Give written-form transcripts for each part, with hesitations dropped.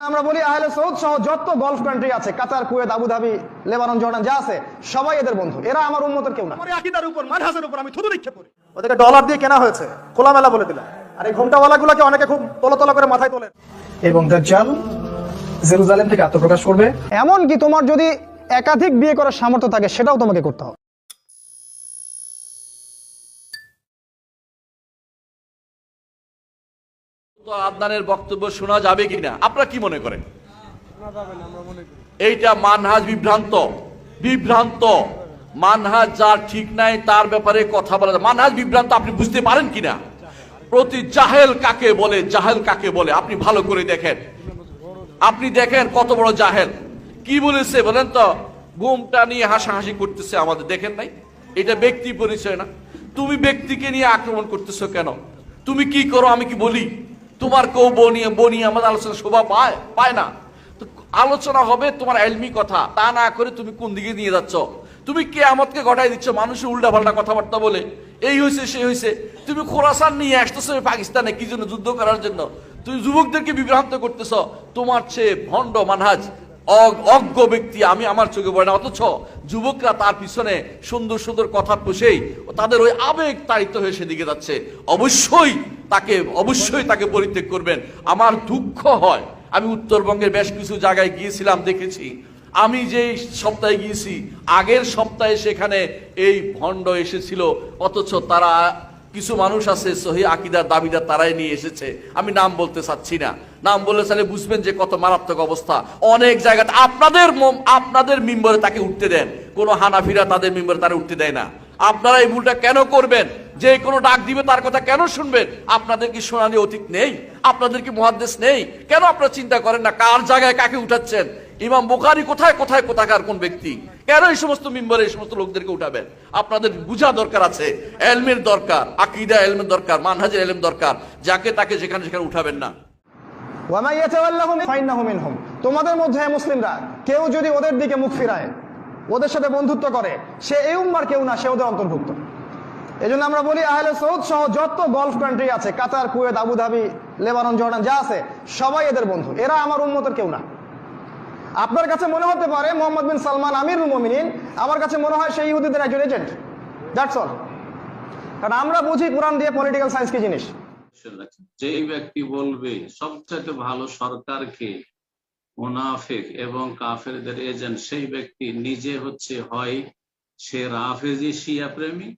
আমরা বলি আহলে সৌদ সহ যত গলফ কান্ট্রি আছে, কাতার, কুয়েত, আবুধাবি, লেবানন, জর্ডান যা আছে, সবাই এদের বন্ধু। এরা আমার উম্মতের কেউ না। আমার আকীদার উপর, মানহাজের উপর আমি থুতু নিক্ষেপ করি। ওদেরকে ডলার দিয়ে কেনা হয়েছে, খোলামেলা বলে দিলাম। আর এই ঘোমটাওয়ালাগুলোকে অনেকে খুব তলতলা করে মাথায় তোলে। এবং দাজ্জাল জেরুজালেম থেকে আত্মপ্রকাশ করবে। এমন কি তোমার যদি একাধিক বিয়ে করার সামর্থ্য থাকে, সেটাও তোমাকে করতে হবে। আদনানের বক্তব্য শোনা যাবে কিনা আপনারা কি মনে করেন? এইটা মানহাজ বিভ্রান্ত মানহাজ যার ঠিক নাই তার ব্যাপারে কথা বলা যায়। মানহাজ বিভ্রান্ত আপনি বুঝতে পারেন কিনা? প্রতি জাহেল কাকে বলে আপনি ভালো করে দেখেন। আপনি দেখেন কত বড় জাহেল। কি বলেছে বলেন তো? ঘুমটা নিয়ে হাসাহাসি করতেছে আমাদের, দেখেন নাই? এটা ব্যক্তি পরিচয় না? তুমি ব্যক্তিকে নিয়ে আক্রমণ করতেছো কেন? তুমি কি করো আমি কি বলি? তোমার কেউ বনি আমাদের আলোচনা শোভা পায় না। তো আলোচনা হবে তোমার এলমি কথা, তা না করে তুমি কোন দিকে নিয়ে যাচ্ছ? তুমি কিয়ামতকে ঘটাই দিচ্ছ মানুষের উল্টা পাল্টা কথাবার্তা বলে। এই হয়েছে সেই হয়েছে। তুমি খোরাসান নিয়ে আসতেছো পাকিস্তানে কি জন্য? যুদ্ধ করার জন্য। তুমি যুবকদেরকে বিভ্রান্ত করতেছ। তোমার চেয়ে ভণ্ড মানহাজ অজ্ঞ ব্যক্তি আমি আমার চোখে পড়ে না। অথচ যুবকরা তার পিছনে সুন্দর সুন্দর কথা পুষেই তাদের ওই আবেগ তাড়িত হয়ে সেদিকে যাচ্ছে। অবশ্যই তাকে পরিত্যাগ করবেন। আমার দুঃখ হয়, আমি উত্তরবঙ্গের বেশ কিছু জায়গায় গিয়েছিলাম, দেখেছি। আমি যে সপ্তাহে গিয়েছি, আগের সপ্তাহে সেখানে এই ভণ্ড এসেছিল। অথচ তারা কিছু মানুষ আছে সহি আকীদার দাবিদার, তারাই নিয়ে এসেছে। আমি নাম বলতে চাচ্ছি না, নাম বলে চাইলে বুঝবেন যে কত মারাত্মক অবস্থা। অনেক জায়গাতে আপনাদের মিম্বরে তাকে উঠতে দেন, কোনো হানাফিরা তাদের মিম্বরে তারা উঠতে দেয় না। আপনারা এই ভুলটা কেন করবেন? যে কোনো ডাক দিবে তার কথা কেন শুনবেন? আপনাদের কি শুনানি অতীত নেই? আপনাদের কি মুহাদ্দিস নেই? কেন আপনারা চিন্তা করেন না কার জায়গায় কাকে উঠাচ্ছেন? ইমাম বুখারী কোথাকার কোন ব্যক্তি? কেন এই সমস্ত মিম্বরে এই সমস্ত লোকদেরকে উঠাবেন? আপনাদের বুঝা দরকার আছে, এলমের দরকার, আকীদা এলমের দরকার, মানহাজের এলম দরকার। যাকে তাকে যেখানে উঠাবেন না। তোমাদের মধ্যে মুসলিমরা কেউ যদি ওদের দিকে মুখ ফিরায়, ওদের সাথে বন্ধুত্ব করে, সে এই উম্মার কেউ না, সে ওদের অন্তর্ভুক্ত। এই জন্য আমরা বলি আহলে সৌদ সহ যত গলফ কান্ট্রি আছে, কাতার, কুয়েত, আবুধাবি, লেবানন, জর্ডান যা আছে, সবাই এদের বন্ধু। এরা আমার উম্মতের কেউ না। আপনার কাছে মনে হতে পারে মোহাম্মদ বিন সালমান আমিরুল মুমিনিন, আমার কাছে মনে হয় সেই ইহুদিদের একজন এজেন্ট। That's all. কারণ আমরা বুঝি কোরআন দিয়ে পলিটিক্যাল সায়েন্স কি জিনিস। যে ব্যক্তি বলবে সবচেয়ে ভালো সরকারকে মুনাফিক এবং কাফেরদের এজেন্ট, সেই ব্যক্তি নিজে হচ্ছে হয় সে রাফেজি শিয়া প্রেমী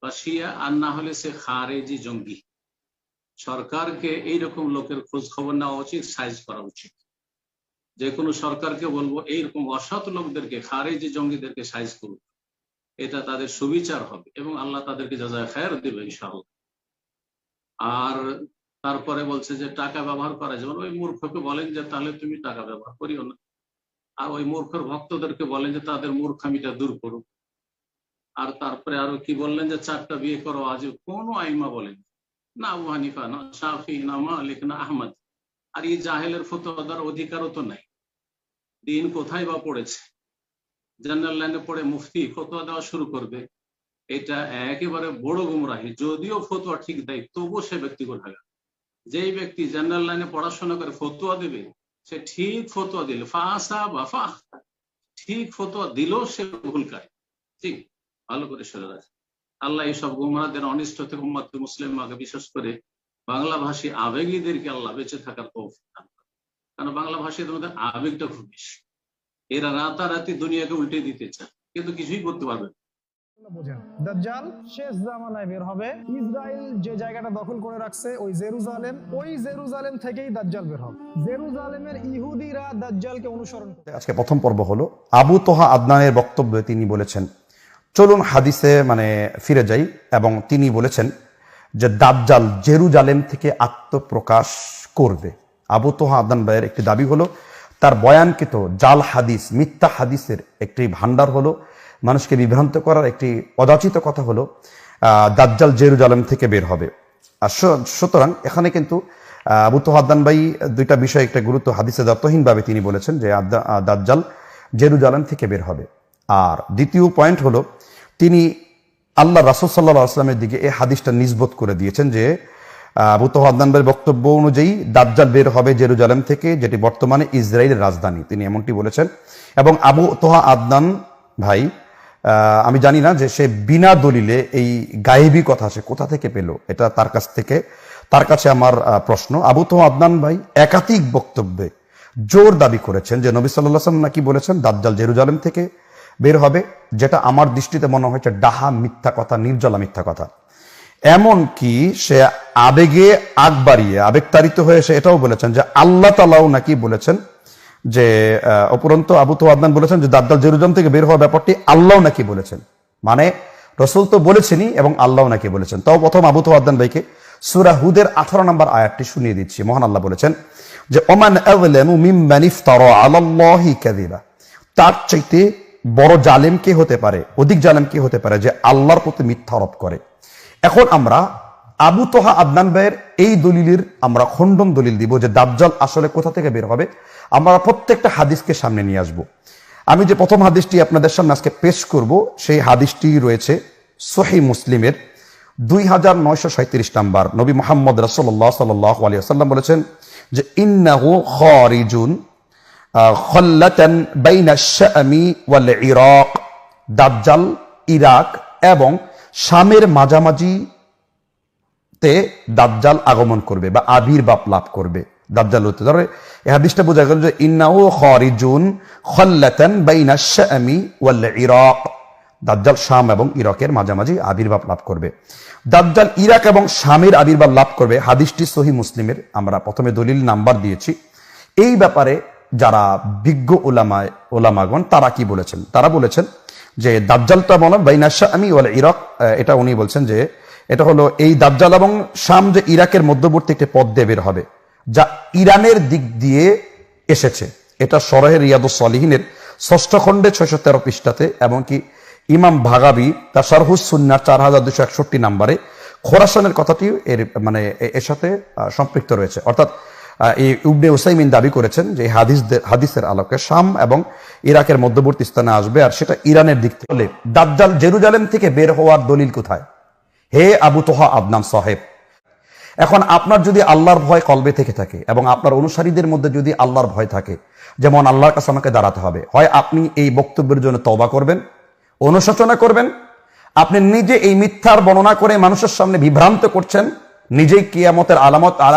বা শিয়া, আর না হলে সে খারেজি জঙ্গি। সরকারকে এইরকম লোকের খোঁজ খবর নেওয়া উচিত, সাইজ করা উচিত। যে কোনো সরকারকে বলবো এইরকম অসৎ লোকদেরকে, খারেজি জঙ্গিদেরকে সাইজ করুন। এটা তাদের সুবিচার হবে এবং আল্লাহ তাদেরকে জাযায়ে খায়র দিবে ইনশাআল্লাহ। আর তারপরে বলছে যে টাকা ব্যবহার করা যেমন, ওই মূর্খকে বলেন যে তাহলে তুমি টাকা ব্যবহার করিও না। আর ওই মূর্খের ভক্তদেরকে বলেন যে তাদের মূর্খামিটা দূর করুক। আর তারপরে আরো কি বললেন যে 4টা বিয়ে করো। আজ কোন আইমা বলেন না, আবু হানিফা না, শাফি না, মালিক না, আহমদ। আর এই জাহেলের ফতোয়া দেওয়ার অধিকারও তো নাই। দিন কোথায় বা পড়েছে? জেনারেল লাইনে পড়ে মুফতি ফতোয়া দেওয়া শুরু করবে, এটা একেবারে বড় গুমরাহি। যদিও ফতোয়া ঠিক দেয়, তবুও সে ব্যক্তি কোথাকার। যেই ব্যক্তি জেনারেল লাইনে পড়াশোনা করে ফতোয়া দেবে, সে ঠিক ফতোয়া দিল ঠিক ফতোয়া দিলেও সে ভুলকারী। ঠিক, ভালো করে শুনে রাখে। আল্লাহ এইসব গুমরাহদের অনিষ্ট থেকে উম্মাত মুসলিমাকে, বিশেষ করে বাংলা ভাষী আবেগীদেরকে আল্লাহ বেঁচে থাকার তৌফিক দান করেন। কারণ বাংলা ভাষীদের মধ্যে আবেগটা খুব বেশি। এরা রাতারাতি দুনিয়াকে উল্টে দিতে চায়, কিন্তু কিছুই করতে পারবে না। দাজ্জাল শেষ জামানায় বের হবে। ইসরায়েল যে জায়গাটা দখল করে রাখছে, ওই জেরুজালেম থেকেই দাজ্জাল বের হবে। জেরুজালেমের ইহুদিরা দাজ্জালকে অনুসরণ করে। আজকে প্রথম পর্ব হলো আবু তোহা আদনানের বক্তব্যে তিনি বলেছেন, চলুন হাদিসে ফিরে যাই। এবং তিনি বলেছেন যে দাজ্জাল জেরুজালেম থেকে আত্মপ্রকাশ করবে। আবু তোহা আদনান ভাইয়ের একটি দাবি হলো, তার বয়ানকৃত জাল হাদিস, মিথ্যা হাদিসের একটি ভান্ডার হলো, মানুষকে বিভ্রান্ত করার একটি অযাচিত কথা হলো দাজ্জাল জেরুজালেম থেকে বের হবে। আর সুতরাং এখানে কিন্তু আবু তোহা আদনান ভাই দুইটা বিষয় একটা গুরুত্ব হাদিসে দত্তহীনভাবে তিনি বলেছেন যে দাজ্জাল জেরুজালেম থেকে বের হবে। আর দ্বিতীয় পয়েন্ট হলো, তিনি আল্লাহ রাসূল সাল্লাল্লাহু আলাইহি ওয়াসাল্লামের দিকে এই হাদিসটা নিসবত করে দিয়েছেন যে আবু তোহা আদনান ভাইয়ের বক্তব্য অনুযায়ী দাজ্জাল বের হবে জেরুজালেম থেকে, যেটি বর্তমানে ইসরায়েলের রাজধানী, তিনি এমনটি বলেছেন। এবং আবু তোহা আদনান ভাই, আমি জানি না যে সে বিনা দলিলে এই গায়েবী কথা সে কোথা থেকে পেল, এটা তার কাছে আমার প্রশ্ন। আবু তোহা আদনান ভাই একাধিক বক্তব্যে জোর দাবি করেছেন যে নবী সাল্লাল্লাহু আলাইহি ওয়াসাল্লাম নাকি বলেছেন দাজ্জাল জেরুজালেম থেকে বের হবে, যেটা আমার দৃষ্টিতে মনে হয়েছে ডাহা মিথ্যা কথা, নির্জলা মিথ্যা কথা। এমনকি সে আবেগে আবেগতাড়িত হয়ে সে এটাও বলেছেন যে আল্লাহ তাআলাও নাকি বলেছেন যে, উপরন্তু আবু তোহা আদনান বলেছেন যে দাজ্জাল জেরুজালেম থেকে বের হওয়ার ব্যাপারটি আল্লাহও নাকি বলেছেন, মানে রাসূল তো বলেছেনই এবং আল্লাহও নাকি বলেছেন। তাও প্রথম আবু তোহা আদনান ভাইকে সূরা হুদের 18 নম্বর আয়াতটি শুনিয়ে দিচ্ছি। মহান আল্লাহ বলেছেন যে ওমান আযলামু মিম্মান ইফতারা আলাল্লাহি কাযিবা, তার চাইতে বড় জালেম কে হতে পারে, অধিক জালেম কে হতে পারে যে আল্লাহর প্রতি মিথ্যা আরোপ করে। এখন আমরা আবু তোহা আদনান ভাইয়ের এই দলিলের আমরা খণ্ডন দলিল দিব যে দাজ্জাল আসলে কোথা থেকে বের হবে। আমরা প্রত্যেকটা হাদিসকে সামনে নিয়ে আসব। আমি যে প্রথম হাদিসটি আপনাদের সামনে আজকে পেশ করব, সেই হাদিসটি রয়েছে সহিহ মুসলিমের 2937 নাম্বার। নবী মুহাম্মদ রাসূলুল্লাহ সাল্লাল্লাহু আলাইহি ওয়াসাল্লাম বলেছেন যে ইন্নাহু খারিজুন খাল্লাতান বাইনা আশ-শামি ওয়াল ইরাক, দাজ্জাল ইরাক এবং শামের মাঝামাঝিতে দাজ্জাল আগমন করবে বা আবির্ভাব লাভ করবে। দাজ্জাল হতে ধরে এই হাদিসটা বোঝা গেল যে ইন্নাহু খারিজুন খাল্লাতান বাইনা আশ-শামি ওয়াল ইরাক, দাজ্জাল শাম এবং ইরাকের মাঝামাঝি আবির্ভাব লাভ করবে। দাজ্জাল ইরাক এবং শামের আবির্ভাব লাভ করবে, হাদিসটি সহিহ মুসলিমের। আমরা প্রথমে দলিল নাম্বার দিয়েছি। এই ব্যাপারে যারা বিজ্ঞ ওলামাগণ তারা কি বলেছেন, তারা বলেছেন যে দাজ্জালটা বলা বাইনা শামি ওয়াল ইরাক, এটা উনি বলছেন যে এটা হলো এই দাজ্জাল এবং শাম যে ইরাকের মধ্যবর্তী একটি পথ দিয়ে বের হবে, যা ইরানের দিক দিয়ে এসেছে। এটা শরহে রিয়াদুস সালিহিনের 6ষ্ঠ খণ্ডে 613 পৃষ্ঠাতে, এবং কি ইমাম ভাগাবি তার শারহুস সুন্নাহ 4261 নম্বরে খোরাসানের কথাটি এর সাথে সম্পৃক্ত রয়েছে। অর্থাৎ এই ইবনে উসাইমিন দাবি করেছেন যে হাদিসের আলোকে শাম এবং ইরাকের মধ্যবর্তী স্থানে আসবে, আর সেটা ইরানের দিক থেকে। দাজ্জাল জেরুজালেম থেকে বের হওয়ার দলিল কোথায়? হে আবু তোহা আদনান সাহেব, এখন আপনার যদি আল্লাহর ভয় কলবে থেকে থাকে এবং আপনার অনুসারীদের মধ্যে যদি আল্লাহর ভয় থাকে, যেমন আল্লাহর কাছে আমাকে দাঁড়াতে হবে, হয় আপনি এই বক্তব্যের জন্য তওবা করবেন, অনুশোচনা করবেন। আপনি নিজে এই মিথ্যার বর্ণনা করে মানুষের সামনে বিভ্রান্ত করছেন, নিজেই কিয়ামতের আলামত আর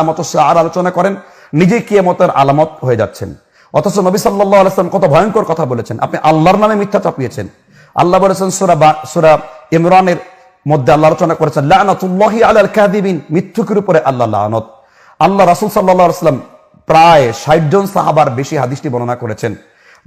আলোচনা করেন, নিজেই কিয়ামতের আলামত হয়ে যাচ্ছেন। অথচ নবী সাল্লাল্লাহু আলাইহি ওয়াসাল্লাম কত ভয়ঙ্কর কথা বলেছেন, আপনি আল্লাহর নামে মিথ্যা চাপিয়েছেন। আল্লাহ বলেছেন সূরা ইমরানের মধ্যে আল্লাহ আলোচনা করেছেন লানাতুল্লাহি আলাল কাযিবিন, মিথ্যুকের উপরে আল্লাহ লানত। আল্লাহ রাসূল সাল্লাল্লাহু আলাইহি ওয়াসাল্লাম প্রায় 60 জন সাহাবার বেশি হাদিসটি বর্ণনা করেছেন,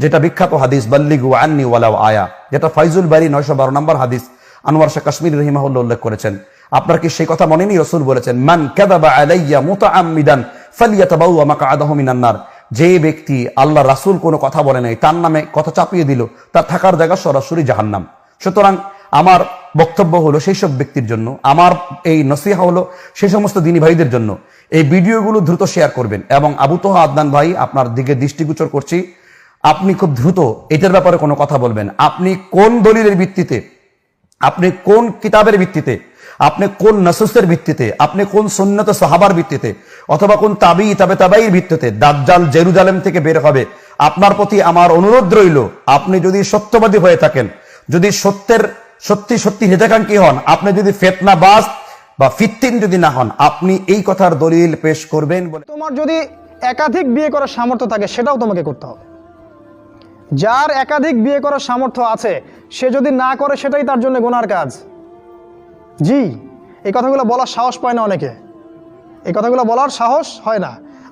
যেটা বিখ্যাত হাদিস বাল্লিগু আন্নি ওয়ালাউ আয়া, যেটা ফাইজুল বারী 912 নম্বর হাদিস আনোয়ার শাহ কাশ্মীরি রাহিমাহুল্লাহ উল্লেখ করেছেন। আপনার কি সেই কথা মনে নেই? রাসূল বলেছেন মান কাযাবা আলাইয়া মুতাআম্মিদান ফালইয়াতাবাওয়া মাকআদাহু মিনান নার, যে ব্যক্তি আল্লাহ রাসূল কোনো কথা বলে নাই, তার নামে কথা চাপিয়ে দিল, তার থাকার জায়গা সরাসরি জাহান্নাম। সুতরাং আমার বক্তব্য হলো সেই সব ব্যক্তির জন্য, আমার এই নসিহা হলো সেই সমস্ত দিনী ভাইদের জন্য, এই ভিডিওগুলো দ্রুত শেয়ার করবেন। এবং আবু তোহা আদনান ভাই, আপনার দিকে দৃষ্টিগোচর করছি, আপনি খুব দ্রুত এটার ব্যাপারে কোনো কথা বলবেন। আপনি কোন দলিলের ভিত্তিতে, আপনি কোন কিতাবের ভিত্তিতে, আপনি কোন নাসুসের ভিত্তিতে, আপনি কোন সুন্নত সাহাবার ভিত্তিতে, অথবা কোন তাবেঈর ভিত্তিতে দাজ্জাল জেরুজালেম থেকে বের হবে, আপনার প্রতি আমার অনুরোধ রইল, আপনি যদি সত্যবাদী হয়ে থাকেন, যদি সত্যি হিতাকাঙ্ক্ষী হন, আপনি যদি ফিতনাবাজ বা ফিত্তিন যদি না হন, আপনি এই কথার দলিল পেশ করবেন। তোমার যদি একাধিক বিয়ে করার সামর্থ্য থাকে সেটাও তোমাকে করতে হবে। যার একাধিক বিয়ে করার সামর্থ্য আছে সে যদি না করে সেটাই তার জন্য গুনার কাজ। জি, এই কথাগুলো বলার সাহস পায় না অনেকে, এই কথাগুলো বলার সাহস হয় না,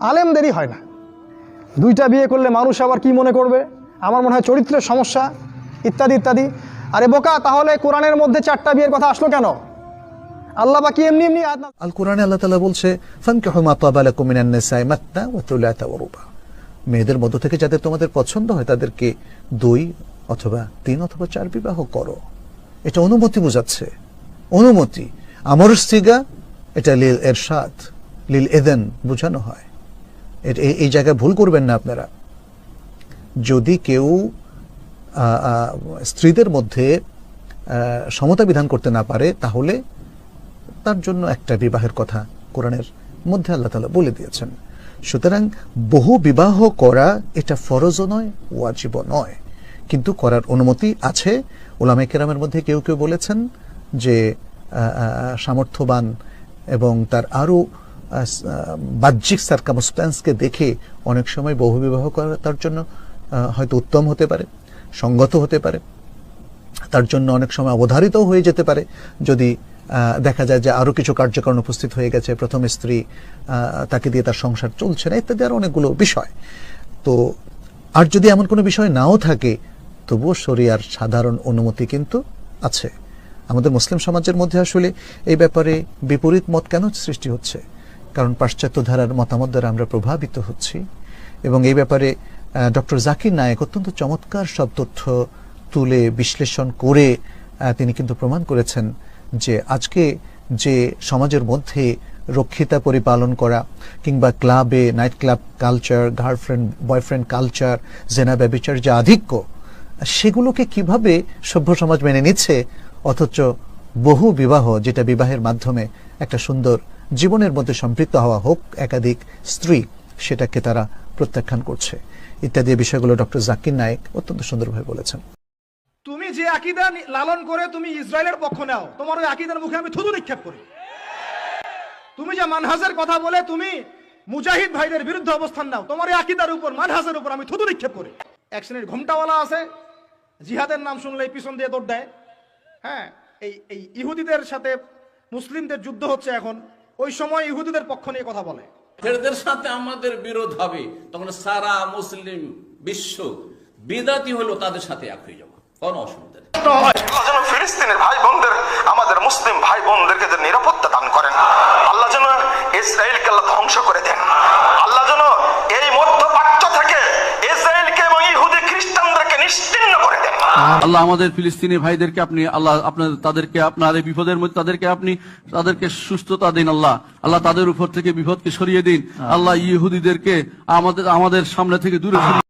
আলেমদেরই হয় না। 2টা বিয়ে করলে মানুষ আবার কি মনে করবে, আমার মনে হয় চরিত্রের সমস্যা ইত্যাদি ইত্যাদি। আরে বোকা, তাহলে কোরআনের মধ্যে 4টা বিয়ের কথা আসলো কেন? আল্লাহ বাকি এমনি আল কোরআনে আল্লাহ তাআলা বলছে ফানকিহু মা তাবা লাকুম মিনান নিসাই মাতনা ওয়া থুলাথা ওয়া রুবা, মেয়েদের মধ্য থেকে যাদের তোমাদের পছন্দ হয় তাদেরকে 2 অথবা 3 অথবা 4 বিবাহ করো। এটা অনুমতি বোঝাচ্ছে, অনুমতি। আমরের সিগা এটা লিল ইরশাদ, লিল ইযন বোঝানো হয়। এই জায়গায় ভুল করবেন না আপনারা। যদি কেউ স্ত্রীদের মধ্যে সমতা বিধান করতে না পারে, তাহলে তার জন্য একটা বিবাহের কথা কোরআনের মধ্যে আল্লাহ তাআলা বলে দিয়েছেন। সুতরাং বহু বিবাহ করা এটা ফরজও নয়, ওয়াজিবও নয়, কিন্তু করার অনুমতি আছে। উলামায়ে কেরামের মধ্যে কেউ কেউ বলেছেন যে সামর্থ্যবান এবং তার আরো বাহ্যিক সার্কামস্ট্যান্সকে দেখে অনেক সময় বহু বিবাহ করা তার জন্য হয়তো উত্তম হতে পারে, সঙ্গত হতে পারে, তার জন্য অনেক সময় অবধারিত হয়ে যেতে পারে যদি দেখা যায় যে আরো কিছু কার্যকারণ উপস্থিত হয়ে গেছে, প্রথম স্ত্রী তাকে দিয়ে তার সংসার চলছে না, ইত্যাদি আরো অনেকগুলো বিষয়। তো আর যদি এমন কোনো বিষয় নাও থাকে তবুও শরিয়ার সাধারণ অনুমতি কিন্তু আছে। আমাদের মুসলিম সমাজের মধ্যে আসলে এই ব্যাপারে বিপরীত মত কেন সৃষ্টি হচ্ছে? কারণ পাশ্চাত্য ধারার মতামত দ্বারা আমরা প্রভাবিত হচ্ছি, এবং এই ব্যাপারে ডক্টর জাকির নায়েক অত্যন্ত চমৎকার সব তথ্য তুলে বিশ্লেষণ করে তিনি কিন্তু প্রমাণ করেছেন যে আজকে যে সমাজের মধ্যে রক্ষিতা পরিপালন করা কিংবা ক্লাবে night club culture, girlfriend boyfriend culture, জেনা ব্যভিচার যে আধিক্য, সেগুলোকে কিভাবে সভ্য সমাজ মেনে নিচ্ছে, অথচ বহু বিবাহ যেটা বিবাহের মাধ্যমে একটা সুন্দর জীবনের মধ্যে সম্পৃক্ত হওয়া হোক একাধিক স্ত্রী, সেটাকে তারা প্রত্যাখ্যান করছে ইত্যাদি বিষয়গুলো ডক্টর জাকির নায়েক অত্যন্ত সুন্দরভাবে বলেছেন। তুমি যে আকীদা লালন করে তুমি ইসরায়েলের পক্ষ নাও, তোমার ওই আকীদার মুখে আমি থুতু নিক্ষেপ করি। তুমি যে মানহাজের কথা বলে তুমি মুজাহিদ ভাইদের বিরুদ্ধে অবস্থান নাও, তোমার এই আকীদার উপর মানহাজের উপর আমি থুতু নিক্ষেপ করি। এক শ্রেণীর ঘোমটাওয়ালা আছে, জিহাদের নাম শুনলেই পিছন দিয়ে দৌড় দেয়। হ্যাঁ, এই ইহুদিদের সাথে মুসলিমদের যুদ্ধ হচ্ছে এখন, ওই সময় ইহুদিদের পক্ষ নিয়ে কথা বলে। এদের সাথে আমাদের বিরোধ হবে, তখন সারা মুসলিম বিশ্ব বিদাতি হলো তাদের সাথে এক হয়ে যাবো, কোনো অসুবিধা নেই। আল্লাহ যেন ফিলিস্তিনের ভাই বোনদের, আমাদের মুসলিম ভাই বোনদেরকে যে নিরাপত্তা দান করেন, আল্লাহ যেন ইসরায়েলকে আল্লাহ ধ্বংস করে দেন, আল্লাহ যেন এই মধ্যপ্রাচ্য থেকে ইসরায়েলকে এবং ইহুদি খ্রিস্টানদেরকে নিশ্চিহ্ন করে দেন। আল্লাহ আমাদের ফিলিস্তিনি ভাইদেরকে আপনি আল্লাহ তাদেরকে আপনার এই বিপদের মধ্যে তাদেরকে সুস্থতা দিন। আল্লাহ তাদের উপর থেকে বিপদকে সরিয়ে দিন। আল্লাহ ইহুদিদেরকে আমাদের সামনে থেকে দূরে সরিয়ে